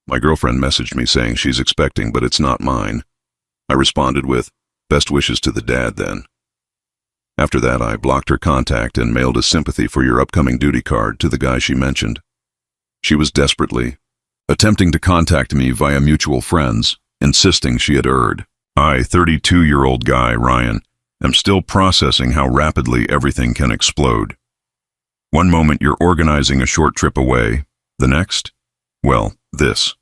My girlfriend messaged me saying she's expecting, but it's not mine. I responded with, best wishes to the dad then. After that, I blocked her contact and mailed a sympathy for your upcoming duty card to the guy she mentioned. She was desperately attempting to contact me via mutual friends, insisting she had erred. I, 32-year-old guy, Ryan, am still processing how rapidly everything can explode. One moment you're organizing a short trip away, the next, well, this.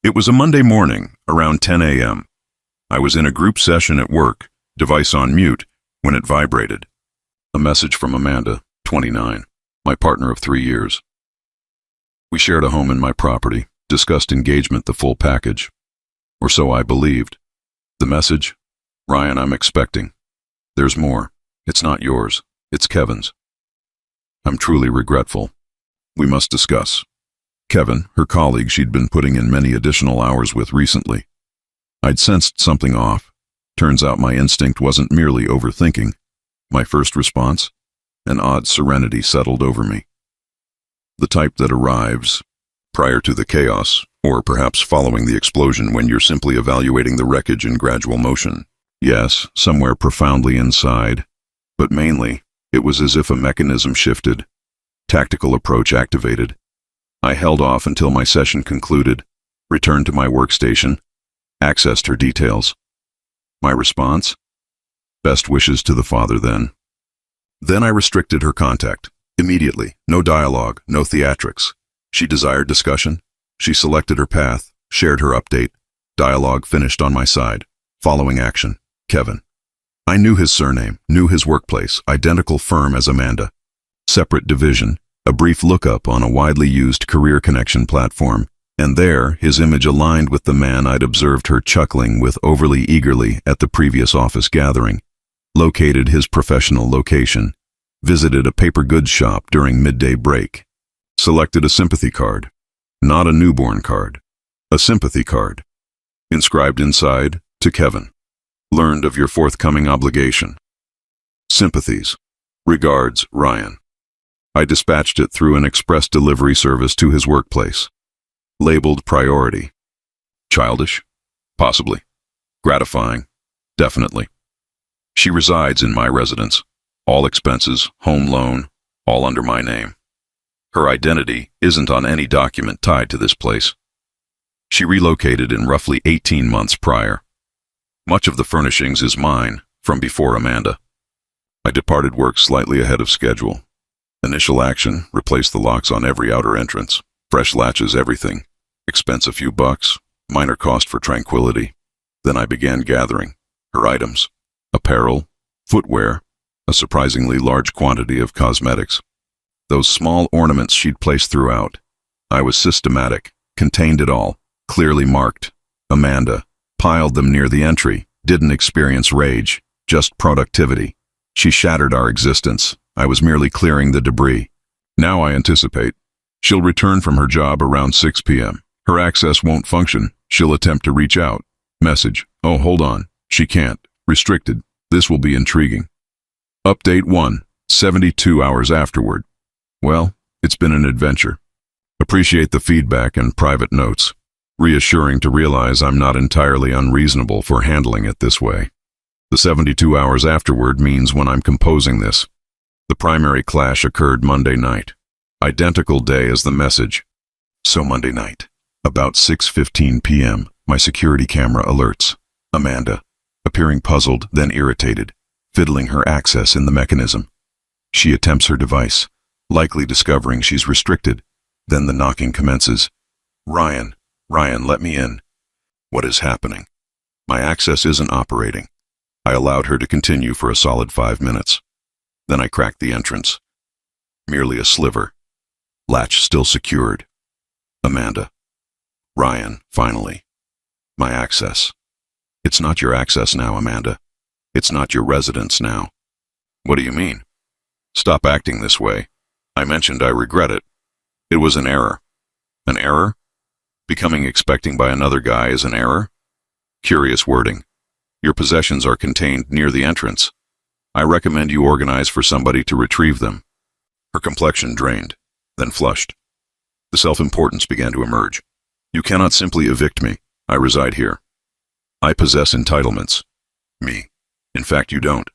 It was a Monday morning, around 10 a.m. I was in a group session at work, device on mute, when it vibrated. A message from Amanda, 29, my partner of 3 years. We shared a home in my property, discussed engagement, the full package. Or so I believed. The message, Ryan, I'm expecting. There's more. It's not yours. It's Kevin's. I'm truly regretful. We must discuss. Kevin, her colleague she'd been putting in many additional hours with recently. I'd sensed something off. Turns out my instinct wasn't merely overthinking. My first response? An odd serenity settled over me. The type that arrives prior to the chaos, or perhaps following the explosion when you're simply evaluating the wreckage in gradual motion. Yes, somewhere profoundly inside, but mainly, it was as if a mechanism shifted, tactical approach activated. I held off until my session concluded, returned to my workstation, accessed her details. My response? Best wishes to the father then. Then I restricted her contact. Immediately, no dialogue, no theatrics. She desired discussion. She selected her path, shared her update. Dialogue finished on my side. Following action, Kevin. I knew his surname, knew his workplace, identical firm as Amanda. Separate division, a brief lookup on a widely used career connection platform, and there, his image aligned with the man I'd observed her chuckling with overly eagerly at the previous office gathering. Located his professional location. Visited a paper goods shop during midday break. Selected a sympathy card. Not a newborn card. A sympathy card. Inscribed inside, to Kevin. Learned of your forthcoming obligation. Sympathies. Regards, Ryan. I dispatched it through an express delivery service to his workplace. Labeled priority. Childish? Possibly. Gratifying? Definitely. She resides in my residence. All expenses, home loan, all under my name. Her identity isn't on any document tied to this place. She relocated in roughly 18 months prior. Much of the furnishings is mine, from before Amanda. I departed work slightly ahead of schedule. Initial action, replace the locks on every outer entrance. Fresh latches, everything. Expense a few bucks, minor cost for tranquility. Then I began gathering her items, apparel, footwear, a surprisingly large quantity of cosmetics. Those small ornaments she'd placed throughout. I was systematic, contained it all, clearly marked. Amanda piled them near the entry, didn't experience rage, just productivity. She shattered our existence. I was merely clearing the debris. Now I anticipate. She'll return from her job around 6 p.m. Her access won't function. She'll attempt to reach out. Message. Oh, hold on. She can't. Restricted. This will be intriguing. Update 1. 72 hours afterward. Well, it's been an adventure. Appreciate the feedback and private notes. Reassuring to realize I'm not entirely unreasonable for handling it this way. The 72 hours afterward means when I'm composing this. The primary clash occurred Monday night. Identical day as the message. So Monday night, about 6:15 p.m., my security camera alerts. Amanda, appearing puzzled, then irritated, fiddling her access in the mechanism. She attempts her device, likely discovering she's restricted. Then the knocking commences. Ryan, let me in. What is happening? My access isn't operating. I allowed her to continue for a solid 5 minutes. Then I cracked the entrance. Merely a sliver. Latch still secured. Amanda. Ryan, finally. My access. It's not your access now, Amanda. It's not your residence now. What do you mean? Stop acting this way. I mentioned I regret it. It was an error. An error? Becoming expecting by another guy is an error? Curious wording. Your possessions are contained near the entrance. I recommend you organize for somebody to retrieve them. Her complexion drained, then flushed. The self-importance began to emerge. You cannot simply evict me. I reside here. I possess entitlements. Me. In fact, you don't.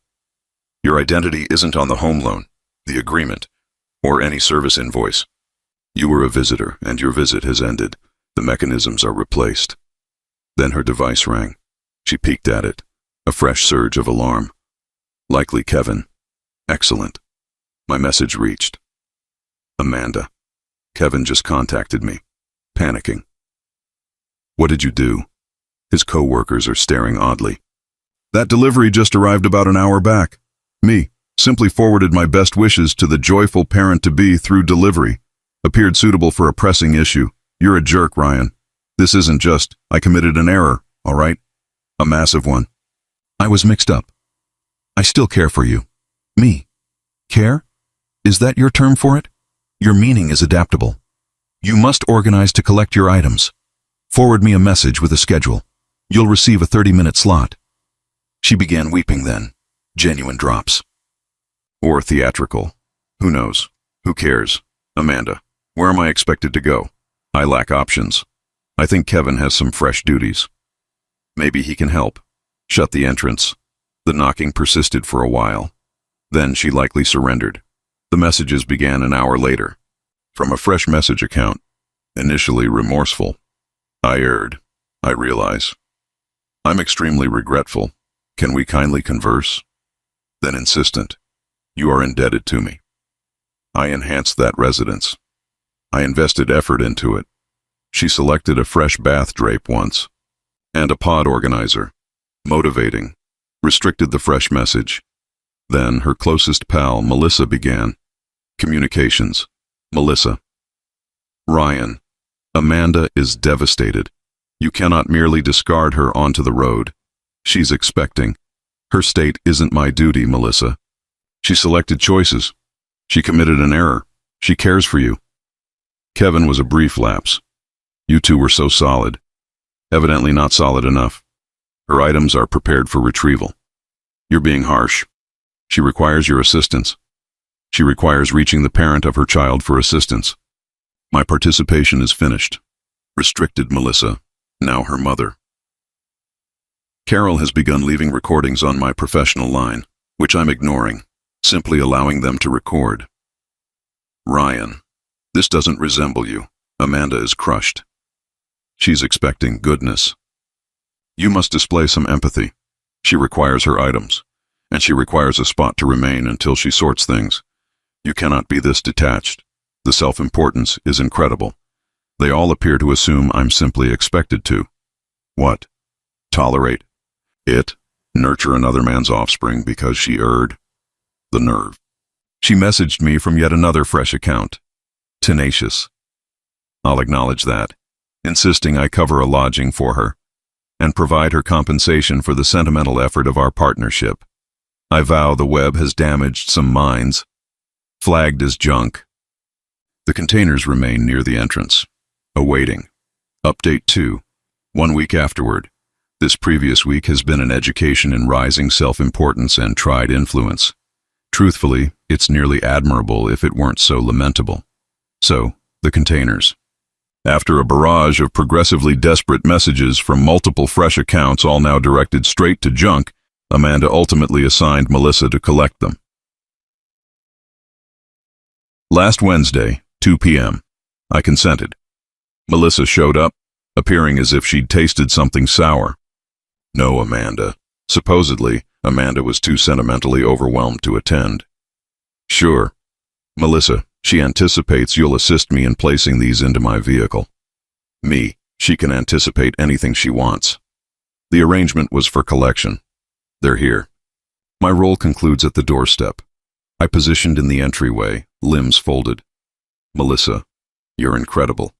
Your identity isn't on the home loan, the agreement, or any service invoice. You were a visitor, and your visit has ended. The mechanisms are replaced. Then her device rang. She peeked at it. A fresh surge of alarm. Likely Kevin. Excellent. My message reached. Amanda. Kevin just contacted me. Panicking. What did you do? His co-workers are staring oddly. That delivery just arrived about an hour back. Me. Simply forwarded my best wishes to the joyful parent-to-be through delivery. Appeared suitable for a pressing issue. You're a jerk, Ryan. This isn't just, I committed an error, all right? A massive one. I was mixed up. I still care for you. Me. Care? Is that your term for it? Your meaning is adaptable. You must organize to collect your items. Forward me a message with a schedule. You'll receive a 30-minute slot. She began weeping then. Genuine drops. Or theatrical. Who knows? Who cares? Amanda, where am I expected to go? I lack options. I think Kevin has some fresh duties. Maybe he can help. Shut the entrance. The knocking persisted for a while. Then she likely surrendered. The messages began an hour later. From a fresh message account. Initially remorseful. I erred. I realize. I'm extremely regretful. Can we kindly converse? Then insistent. You are indebted to me. I enhanced that residence. I invested effort into it. She selected a fresh bath drape once. And a pod organizer. Motivating. Restricted the fresh message. Then her closest pal, Melissa, began. Communications. Melissa. Ryan. Amanda is devastated. You cannot merely discard her onto the road. She's expecting. Her state isn't my duty, Melissa. She selected choices. She committed an error. She cares for you. Kevin was a brief lapse. You two were so solid. Evidently not solid enough. Her items are prepared for retrieval. You're being harsh. She requires your assistance. She requires reaching the parent of her child for assistance. My participation is finished. Restricted Melissa, now her mother. Carol has begun leaving recordings on my professional line, which I'm ignoring, simply allowing them to record. Ryan, this doesn't resemble you. Amanda is crushed. She's expecting goodness. You must display some empathy. She requires her items, and she requires a spot to remain until she sorts things. You cannot be this detached. The self-importance is incredible. They all appear to assume I'm simply expected to. What? Tolerate? It? Nurture another man's offspring because she erred? The nerve. She messaged me from yet another fresh account. Tenacious. I'll acknowledge that, insisting I cover a lodging for her, and provide her compensation for the sentimental effort of our partnership. I vow the web has damaged some minds. Flagged as junk. The containers remain near the entrance. Awaiting. Update 2. 1 week afterward. This previous week has been an education in rising self-importance and tried influence. Truthfully, it's nearly admirable if it weren't so lamentable. So, the containers. After a barrage of progressively desperate messages from multiple fresh accounts all now directed straight to junk, Amanda ultimately assigned Melissa to collect them. Last Wednesday, 2 p.m. I consented. Melissa showed up, appearing as if she'd tasted something sour. No, Amanda. Supposedly, Amanda was too sentimentally overwhelmed to attend. Sure. Melissa, she anticipates you'll assist me in placing these into my vehicle. Me, she can anticipate anything she wants. The arrangement was for collection. They're here. My role concludes at the doorstep. I positioned in the entryway, limbs folded. Melissa, you're incredible.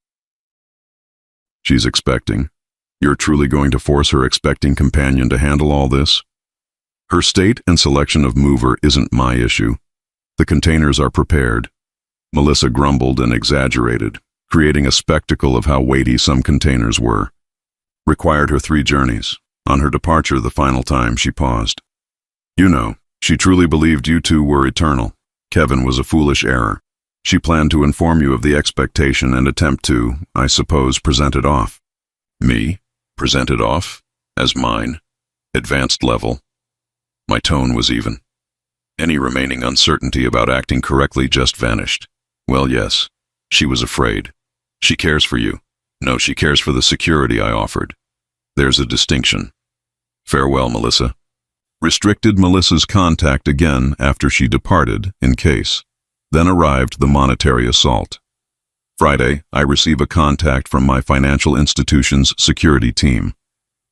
She's expecting. You're truly going to force her expecting companion to handle all this? Her state and selection of mover isn't my issue. The containers are prepared. Melissa grumbled and exaggerated, creating a spectacle of how weighty some containers were. Required her 3 journeys. On her departure the final time, she paused. You know, she truly believed you two were eternal. Kevin was a foolish error. She planned to inform you of the expectation and attempt to, I suppose, present it off. Me? Present it off? As mine? Advanced level? My tone was even. Any remaining uncertainty about acting correctly just vanished. Well, yes, she was afraid. She cares for you. No, she cares for the security I offered. There's a distinction. Farewell, Melissa. Restricted Melissa's contact again after she departed, in case. Then arrived the monetary assault. Friday, I receive a contact from my financial institution's security team.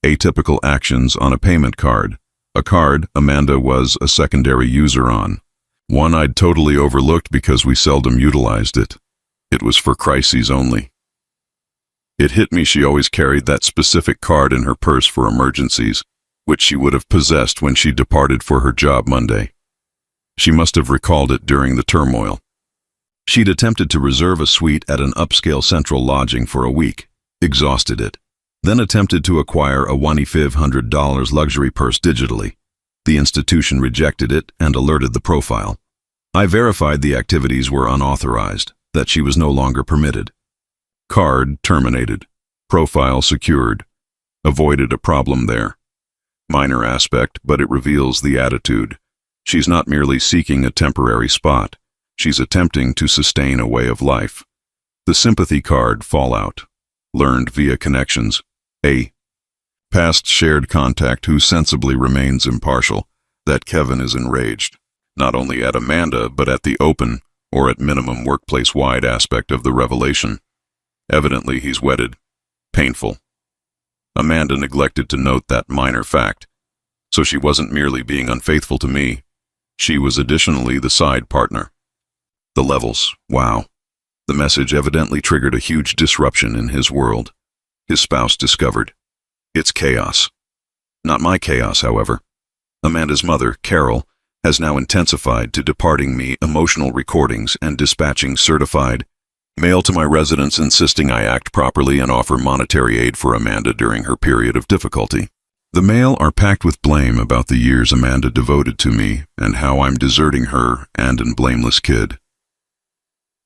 Atypical actions on a payment card. A card Amanda was a secondary user on. One I'd totally overlooked because we seldom utilized it. It was for crises only. It hit me she always carried that specific card in her purse for emergencies, which she would have possessed when she departed for her job Monday. She must have recalled it during the turmoil. She'd attempted to reserve a suite at an upscale central lodging for a week, exhausted it, then attempted to acquire a $1,500 luxury purse digitally. The institution rejected it and alerted the profile. I verified the activities were unauthorized, that she was no longer permitted. Card terminated. Profile secured. Avoided a problem there. Minor aspect, but it reveals the attitude. She's not merely seeking a temporary spot. She's attempting to sustain a way of life. The sympathy card fallout. Learned via connections. A past shared contact who sensibly remains impartial, that Kevin is enraged, not only at Amanda but at the open, or at minimum workplace-wide aspect of the revelation. Evidently he's wedded. Painful. Amanda neglected to note that minor fact, so she wasn't merely being unfaithful to me. She was additionally the side partner. The levels, wow. The message evidently triggered a huge disruption in his world. His spouse discovered. It's chaos. Not my chaos, however. Amanda's mother, Carol, has now intensified to departing me emotional recordings and dispatching certified mail to my residence insisting I act properly and offer monetary aid for Amanda during her period of difficulty. The mail are packed with blame about the years Amanda devoted to me and how I'm deserting her and an blameless kid.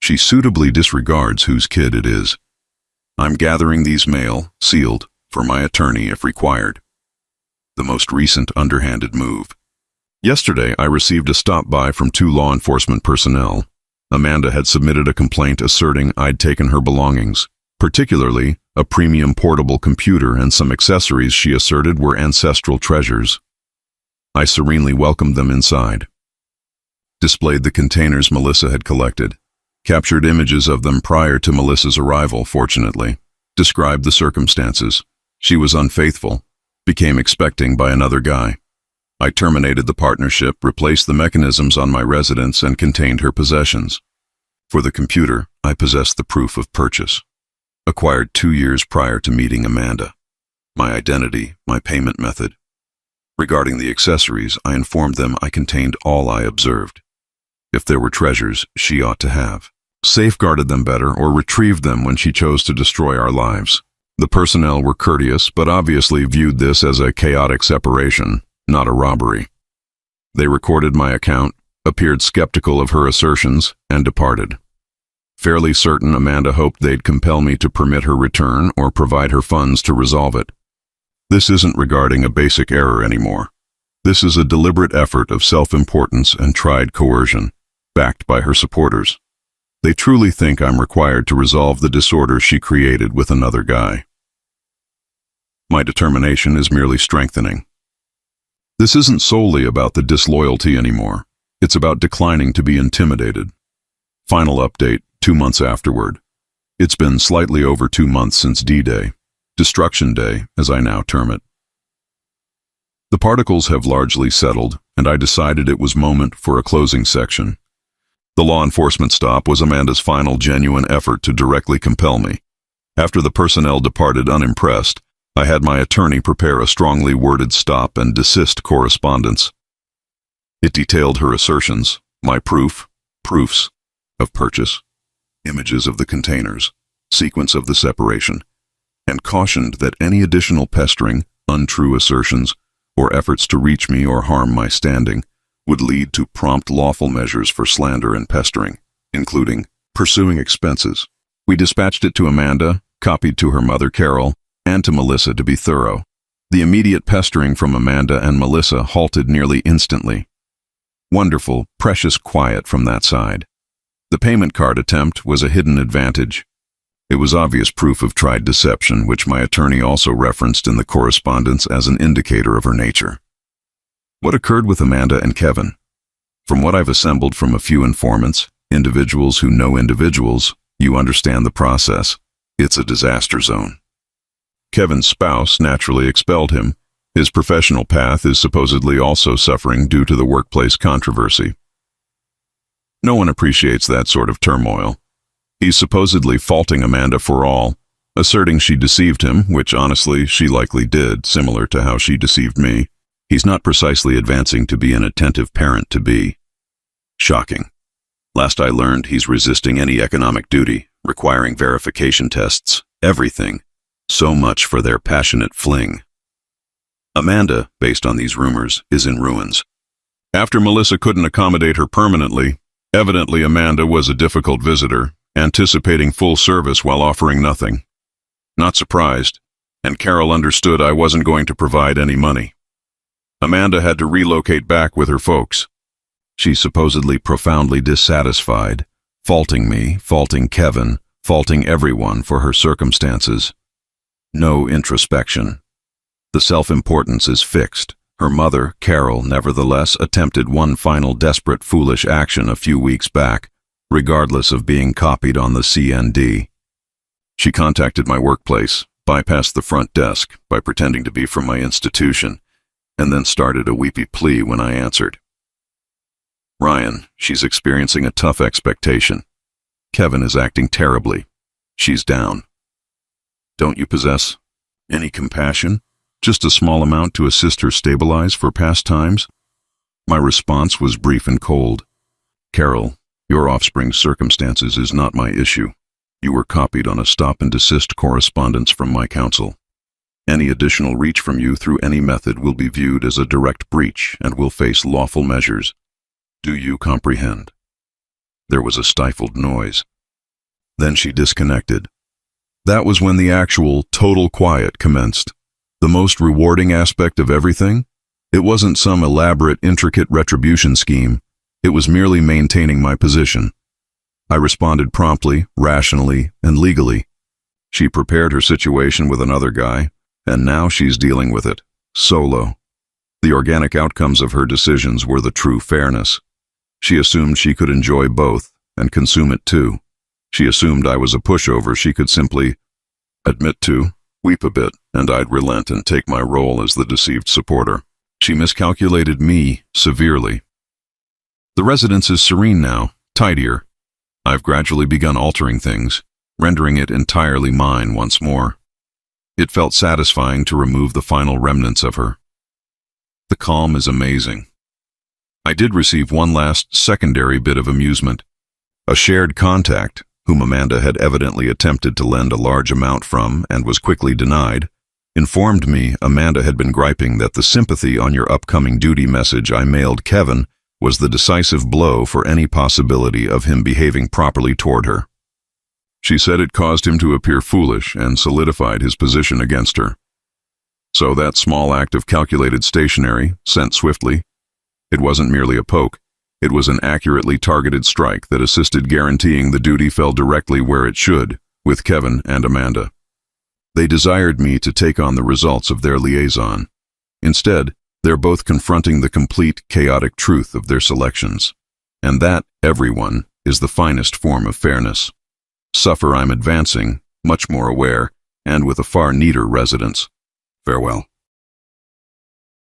She suitably disregards whose kid it is. I'm gathering these mail, sealed, for my attorney if required. The most recent underhanded move. Yesterday, I received a stop-by from 2 law enforcement personnel. Amanda had submitted a complaint asserting I'd taken her belongings, particularly a premium portable computer and some accessories she asserted were ancestral treasures. I serenely welcomed them inside. Displayed the containers Melissa had collected. Captured images of them prior to Melissa's arrival, fortunately. Described the circumstances. She was unfaithful. Became expecting by another guy. I terminated the partnership, replaced the mechanisms on my residence, and contained her possessions. For the computer, I possessed the proof of purchase. Acquired 2 years prior to meeting Amanda. My identity, my payment method. Regarding the accessories, I informed them I contained all I observed. If there were treasures, she ought to have. Safeguarded them better or retrieved them when she chose to destroy our lives. The personnel were courteous, but obviously viewed this as a chaotic separation, not a robbery. They recorded my account, appeared skeptical of her assertions, and departed. Fairly certain Amanda hoped they'd compel me to permit her return or provide her funds to resolve it. This isn't regarding a basic error anymore. This is a deliberate effort of self-importance and tried coercion, backed by her supporters. They truly think I'm required to resolve the disorder she created with another guy. My determination is merely strengthening. This isn't solely about the disloyalty anymore. It's about declining to be intimidated. Final update, 2 months afterward. It's been slightly over 2 months since D-Day, Destruction Day, as I now term it. The particles have largely settled, and I decided it was moment for a closing section. The law enforcement stop was Amanda's final genuine effort to directly compel me. After the personnel departed unimpressed, I had my attorney prepare a strongly worded stop and desist correspondence. It detailed her assertions, my proofs of purchase, images of the containers, sequence of the separation, and cautioned that any additional pestering, untrue assertions, or efforts to reach me or harm my standing would lead to prompt lawful measures for slander and pestering, including pursuing expenses. We dispatched it to Amanda, copied to her mother Carol, and to Melissa to be thorough. The immediate pestering from Amanda and Melissa halted nearly instantly. Wonderful, precious quiet from that side. The payment card attempt was a hidden advantage. It was obvious proof of tried deception, which my attorney also referenced in the correspondence as an indicator of her nature. What occurred with Amanda and Kevin? From what I've assembled from a few informants, individuals who know individuals, you understand the process. It's a disaster zone. Kevin's spouse naturally expelled him. His professional path is supposedly also suffering due to the workplace controversy. No one appreciates that sort of turmoil. He's supposedly faulting Amanda for all, asserting she deceived him, which honestly she likely did, similar to how she deceived me. He's not precisely advancing to be an attentive parent-to-be. Shocking. Last I learned, he's resisting any economic duty, requiring verification tests, everything. So much for their passionate fling. Amanda, based on these rumors, is in ruins. After Melissa couldn't accommodate her permanently, evidently Amanda was a difficult visitor, anticipating full service while offering nothing. Not surprised, and Carol understood I wasn't going to provide any money. Amanda had to relocate back with her folks. She's supposedly profoundly dissatisfied, faulting me, faulting Kevin, faulting everyone for her circumstances. No introspection. The self-importance is fixed. Her mother, Carol, nevertheless attempted one final desperate foolish action a few weeks back, regardless of being copied on the CND. She contacted my workplace, bypassed the front desk by pretending to be from my institution, and then started a weepy plea when I answered. Ryan, she's experiencing a tough expectation. Kevin is acting terribly. She's down. Don't you possess any compassion? Just a small amount to assist her stabilize for past times? My response was brief and cold. Carol, your offspring's circumstances is not my issue. You were copied on a stop and desist correspondence from my counsel. Any additional reach from you through any method will be viewed as a direct breach and will face lawful measures. Do you comprehend? There was a stifled noise. Then she disconnected. That was when the actual total quiet commenced. The most rewarding aspect of everything? It wasn't some elaborate, intricate retribution scheme. It was merely maintaining my position. I responded promptly, rationally, and legally. She prepared her situation with another guy, and now she's dealing with it, solo. The organic outcomes of her decisions were the true fairness. She assumed she could enjoy both, and consume it too. She assumed I was a pushover she could simply admit to, weep a bit, and I'd relent and take my role as the deceived supporter. She miscalculated me severely. The residence is serene now, tidier. I've gradually begun altering things, rendering it entirely mine once more. It felt satisfying to remove the final remnants of her. The calm is amazing. I did receive one last secondary bit of amusement. A shared contact, whom Amanda had evidently attempted to lend a large amount from and was quickly denied, informed me Amanda had been griping that the sympathy on your upcoming duty message I mailed Kevin was the decisive blow for any possibility of him behaving properly toward her. She said it caused him to appear foolish and solidified his position against her. So that small act of calculated stationery, sent swiftly, it wasn't merely a poke. It was an accurately targeted strike that assisted guaranteeing the duty fell directly where it should, with Kevin and Amanda. They desired me to take on the results of their liaison. Instead, they're both confronting the complete, chaotic truth of their selections. And that, everyone, is the finest form of fairness. Suffer I'm advancing, much more aware, and with a far neater residence. Farewell.